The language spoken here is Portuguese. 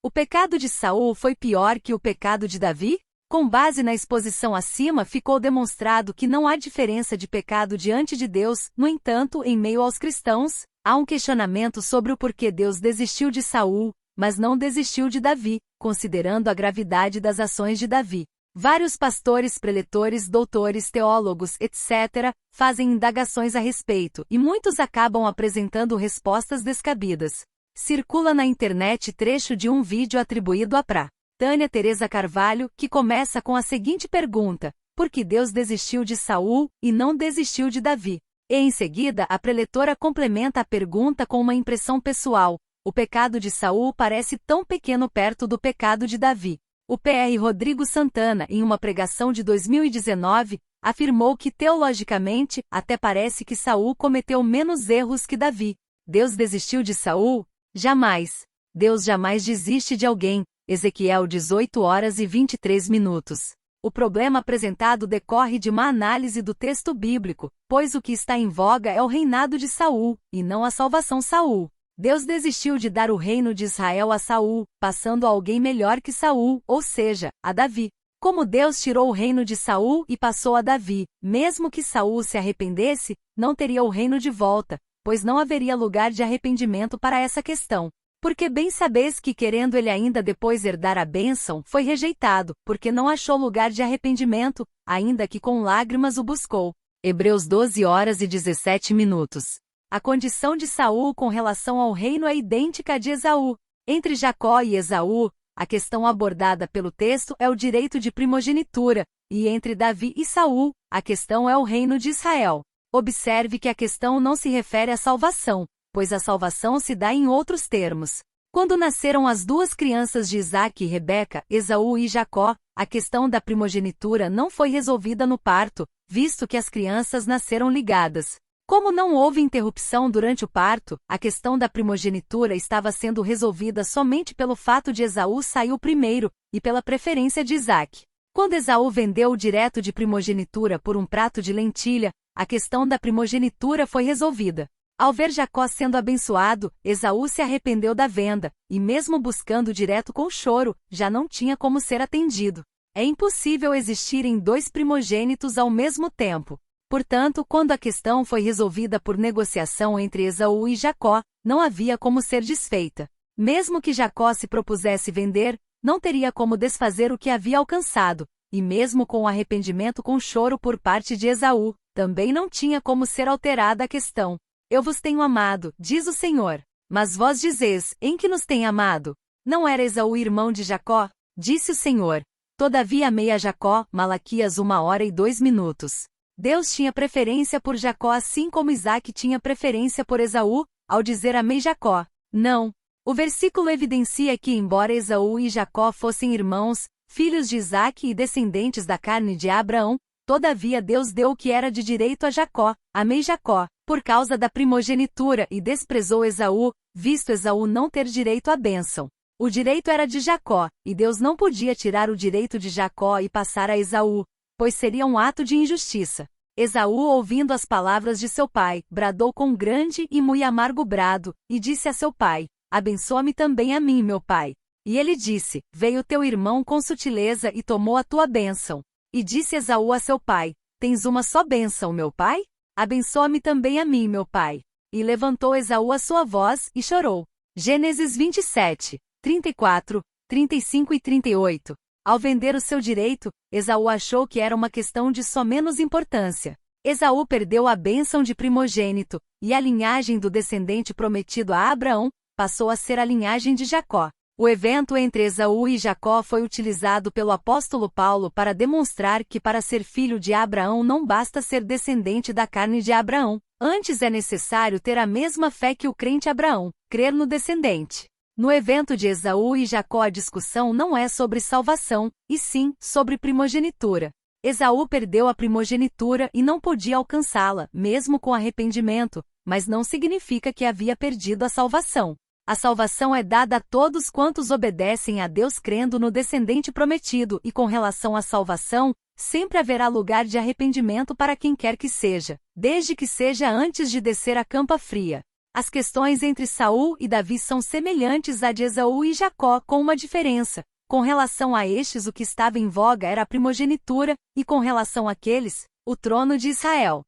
O pecado de Saul foi pior que o pecado de Davi? Com base na exposição acima, ficou demonstrado que não há diferença de pecado diante de Deus. No entanto, em meio aos cristãos, há um questionamento sobre o porquê Deus desistiu de Saul, mas não desistiu de Davi, considerando a gravidade das ações de Davi. Vários pastores, preletores, doutores, teólogos, etc., fazem indagações a respeito, e muitos acabam apresentando respostas descabidas. Circula na internet trecho de um vídeo atribuído a Tânia Teresa Carvalho, que começa com a seguinte pergunta: por que Deus desistiu de Saul e não desistiu de Davi? E em seguida a preletora complementa a pergunta com uma impressão pessoal: o pecado de Saul parece tão pequeno perto do pecado de Davi. O Pr. Rodrigo Santana, em uma pregação de 2019, afirmou que teologicamente, até parece que Saul cometeu menos erros que Davi. Deus desistiu de Saul? Jamais. Deus jamais desiste de alguém. Ezequiel 18h23. O problema apresentado decorre de má análise do texto bíblico, pois o que está em voga é o reinado de Saul, e não a salvação Saul. Deus desistiu de dar o reino de Israel a Saul, passando a alguém melhor que Saul, ou seja, a Davi. Como Deus tirou o reino de Saul e passou a Davi, mesmo que Saul se arrependesse, não teria o reino de volta, pois não haveria lugar de arrependimento para essa questão. Porque bem sabeis que querendo ele ainda depois herdar a bênção, foi rejeitado, porque não achou lugar de arrependimento, ainda que com lágrimas o buscou. Hebreus 12h17. A condição de Saul com relação ao reino é idêntica à de Esaú. Entre Jacó e Esaú, a questão abordada pelo texto é o direito de primogenitura, e entre Davi e Saul, a questão é o reino de Israel. Observe que a questão não se refere à salvação, pois a salvação se dá em outros termos. Quando nasceram as duas crianças de Isaque e Rebeca, Esaú e Jacó, a questão da primogenitura não foi resolvida no parto, visto que as crianças nasceram ligadas. Como não houve interrupção durante o parto, a questão da primogenitura estava sendo resolvida somente pelo fato de Esaú sair primeiro, e pela preferência de Isaque. Quando Esaú vendeu o direito de primogenitura por um prato de lentilha, a questão da primogenitura foi resolvida. Ao ver Jacó sendo abençoado, Esaú se arrependeu da venda, e mesmo buscando direto com choro, já não tinha como ser atendido. É impossível existirem dois primogênitos ao mesmo tempo. Portanto, quando a questão foi resolvida por negociação entre Esaú e Jacó, não havia como ser desfeita. Mesmo que Jacó se propusesse vender, não teria como desfazer o que havia alcançado, e mesmo com o arrependimento com choro por parte de Esaú, também não tinha como ser alterada a questão. Eu vos tenho amado, diz o Senhor. Mas vós dizeis, em que nos tem amado? Não era Esaú irmão de Jacó? Disse o Senhor. Todavia amei a Jacó. Malaquias 1h02. Deus tinha preferência por Jacó assim como Isaque tinha preferência por Esaú, ao dizer amei Jacó. Não. O versículo evidencia que embora Esaú e Jacó fossem irmãos, filhos de Isaque e descendentes da carne de Abraão, todavia Deus deu o que era de direito a Jacó, amei Jacó, por causa da primogenitura e desprezou Esaú, visto Esaú não ter direito à bênção. O direito era de Jacó, e Deus não podia tirar o direito de Jacó e passar a Esaú, pois seria um ato de injustiça. Esaú, ouvindo as palavras de seu pai, bradou com grande e muito amargo brado, e disse a seu pai, abençoa-me também a mim, meu pai. E ele disse, veio teu irmão com sutileza e tomou a tua bênção. E disse Esaú a seu pai, tens uma só bênção, meu pai? Abençoa-me também a mim, meu pai. E levantou Esaú a sua voz, e chorou. Gênesis 27, 34, 35 e 38. Ao vender o seu direito, Esaú achou que era uma questão de só menos importância. Esaú perdeu a bênção de primogênito, e a linhagem do descendente prometido a Abraão passou a ser a linhagem de Jacó. O evento entre Esaú e Jacó foi utilizado pelo apóstolo Paulo para demonstrar que para ser filho de Abraão não basta ser descendente da carne de Abraão, antes é necessário ter a mesma fé que o crente Abraão, crer no descendente. No evento de Esaú e Jacó a discussão não é sobre salvação, e sim, sobre primogenitura. Esaú perdeu a primogenitura e não podia alcançá-la, mesmo com arrependimento, mas não significa que havia perdido a salvação. A salvação é dada a todos quantos obedecem a Deus crendo no descendente prometido e com relação à salvação, sempre haverá lugar de arrependimento para quem quer que seja, desde que seja antes de descer a campa fria. As questões entre Saul e Davi são semelhantes à de Esaú e Jacó, com uma diferença. Com relação a estes, o que estava em voga era a primogenitura, e com relação àqueles, o trono de Israel.